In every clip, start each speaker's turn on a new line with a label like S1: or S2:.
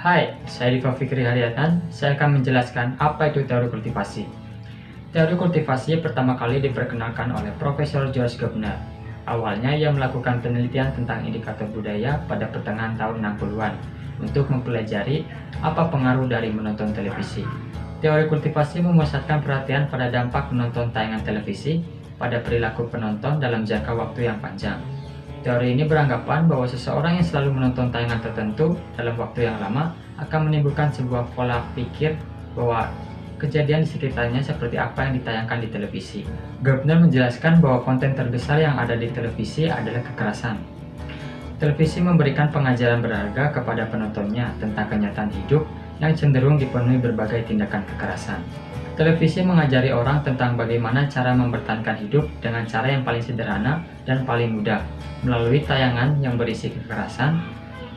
S1: Hai, saya Diva Fikri Haryatan. Saya akan menjelaskan apa itu teori kultivasi. Teori kultivasi pertama kali diperkenalkan oleh Profesor George Gardner. Awalnya ia melakukan penelitian tentang indikator budaya pada pertengahan tahun 60-an untuk mempelajari apa pengaruh dari menonton televisi. Teori kultivasi memusatkan perhatian pada dampak menonton tayangan televisi pada perilaku penonton dalam jangka waktu yang panjang. Teori ini beranggapan bahwa seseorang yang selalu menonton tayangan tertentu dalam waktu yang lama akan menimbulkan sebuah pola pikir bahwa kejadian di sekitarnya seperti apa yang ditayangkan di televisi. Gardner menjelaskan bahwa konten terbesar yang ada di televisi adalah kekerasan. Televisi memberikan pengajaran berharga kepada penontonnya tentang kenyataan hidup yang cenderung dipenuhi berbagai tindakan kekerasan. Televisi mengajari orang tentang bagaimana cara mempertahankan hidup dengan cara yang paling sederhana dan paling mudah, melalui tayangan yang berisi kekerasan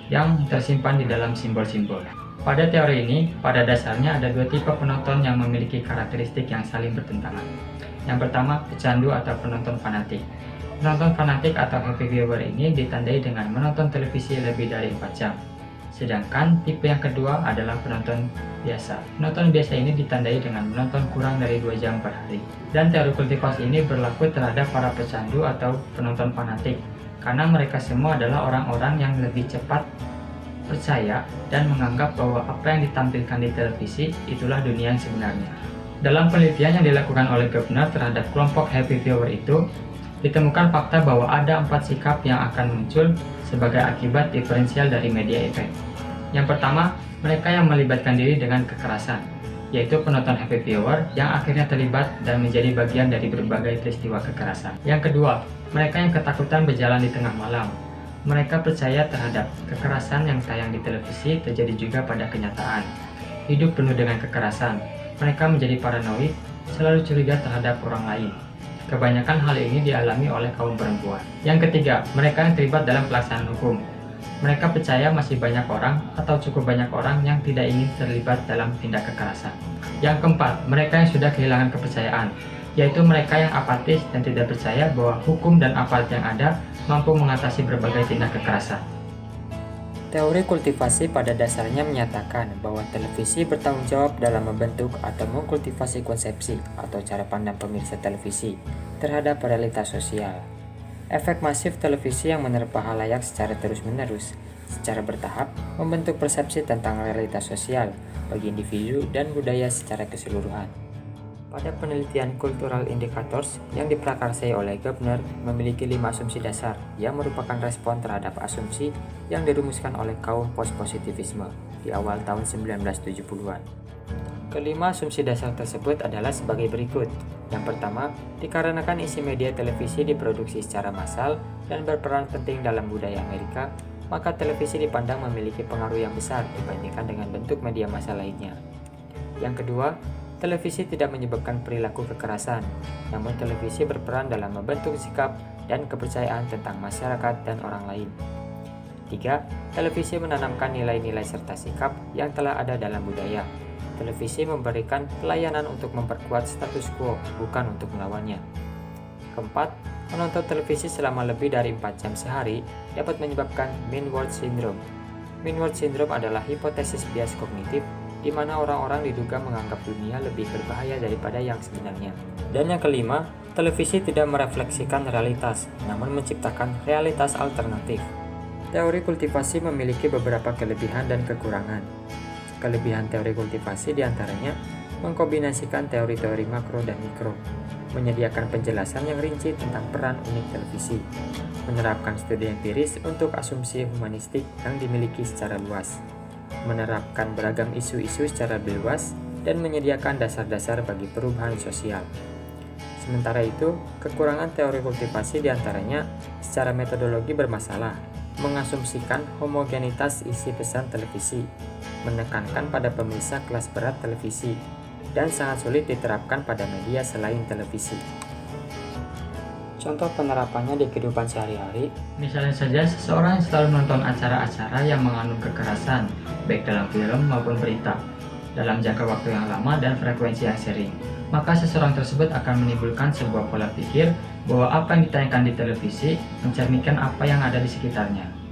S1: yang tersimpan di dalam simbol-simbol. Pada teori ini, pada dasarnya ada dua tipe penonton yang memiliki karakteristik yang saling bertentangan. Yang pertama, pecandu atau penonton fanatik. Penonton fanatik atau happy viewer ini ditandai dengan menonton televisi lebih dari 4 jam. Sedangkan tipe yang kedua adalah penonton biasa. Penonton biasa ini ditandai dengan menonton kurang dari 2 jam per hari. Dan teori kultivasi ini berlaku terhadap para pecandu atau penonton fanatik, karena mereka semua adalah orang-orang yang lebih cepat percaya dan menganggap bahwa apa yang ditampilkan di televisi itulah dunia yang sebenarnya. Dalam penelitian yang dilakukan oleh Gardner terhadap kelompok happy viewer itu, ditemukan fakta bahwa ada 4 sikap yang akan muncul sebagai akibat diferensial dari media efek. Yang pertama, mereka yang melibatkan diri dengan kekerasan, yaitu penonton happy viewer yang akhirnya terlibat dan menjadi bagian dari berbagai peristiwa kekerasan. Yang kedua, mereka yang ketakutan berjalan di tengah malam. Mereka percaya terhadap kekerasan yang tayang di televisi terjadi juga pada kenyataan. Hidup penuh dengan kekerasan. Mereka menjadi paranoid, selalu curiga terhadap orang lain. Kebanyakan hal ini dialami oleh kaum perempuan. Yang ketiga, mereka yang terlibat dalam pelaksanaan hukum. Mereka percaya masih banyak orang atau cukup banyak orang yang tidak ingin terlibat dalam tindak kekerasan. Yang keempat, mereka yang sudah kehilangan kepercayaan, yaitu mereka yang apatis dan tidak percaya bahwa hukum dan aparat yang ada mampu mengatasi berbagai tindak kekerasan. Teori kultivasi pada dasarnya menyatakan bahwa televisi bertanggung jawab dalam membentuk atau mengkultivasi konsepsi atau cara pandang pemirsa televisi terhadap realitas sosial. Efek masif televisi yang menerpa halayak secara terus-menerus, secara bertahap, membentuk persepsi tentang realitas sosial bagi individu dan budaya secara keseluruhan. Pada penelitian Cultural Indicators yang diprakarsai oleh Gardner memiliki 5 asumsi dasar yang merupakan respon terhadap asumsi yang dirumuskan oleh kaum post-positivisme di awal tahun 1970-an. Kelima asumsi dasar tersebut adalah sebagai berikut. Yang pertama, dikarenakan isi media televisi diproduksi secara massal dan berperan penting dalam budaya Amerika, maka televisi dipandang memiliki pengaruh yang besar dibandingkan dengan bentuk media massa lainnya. Yang kedua, televisi tidak menyebabkan perilaku kekerasan, namun televisi berperan dalam membentuk sikap dan kepercayaan tentang masyarakat dan orang lain. 3. Televisi menanamkan nilai-nilai serta sikap yang telah ada dalam budaya. Televisi memberikan pelayanan untuk memperkuat status quo, bukan untuk melawannya. Keempat, menonton televisi selama lebih dari 4 jam sehari dapat menyebabkan mean world syndrome. Mean world syndrome adalah hipotesis bias kognitif di mana orang-orang diduga menganggap dunia lebih berbahaya daripada yang sebenarnya. Dan yang kelima, televisi tidak merefleksikan realitas, namun menciptakan realitas alternatif. Teori kultivasi memiliki beberapa kelebihan dan kekurangan. Kelebihan teori kultivasi diantaranya mengkombinasikan teori-teori makro dan mikro, menyediakan penjelasan yang rinci tentang peran unik televisi, menerapkan studi empiris untuk asumsi humanistik yang dimiliki secara luas, menerapkan beragam isu-isu secara lebih luas, dan menyediakan dasar-dasar bagi perubahan sosial. Sementara itu, kekurangan teori kultivasi diantaranya secara metodologi bermasalah, mengasumsikan homogenitas isi pesan televisi, menekankan pada pemirsa kelas berat televisi, dan sangat sulit diterapkan pada media selain televisi. Contoh penerapannya di kehidupan sehari-hari, misalnya saja seseorang yang selalu menonton acara-acara yang mengandung kekerasan, baik dalam film maupun berita, dalam jangka waktu yang lama dan frekuensi yang sering, maka seseorang tersebut akan menimbulkan sebuah pola pikir bahwa apa yang ditayangkan di televisi mencerminkan apa yang ada di sekitarnya.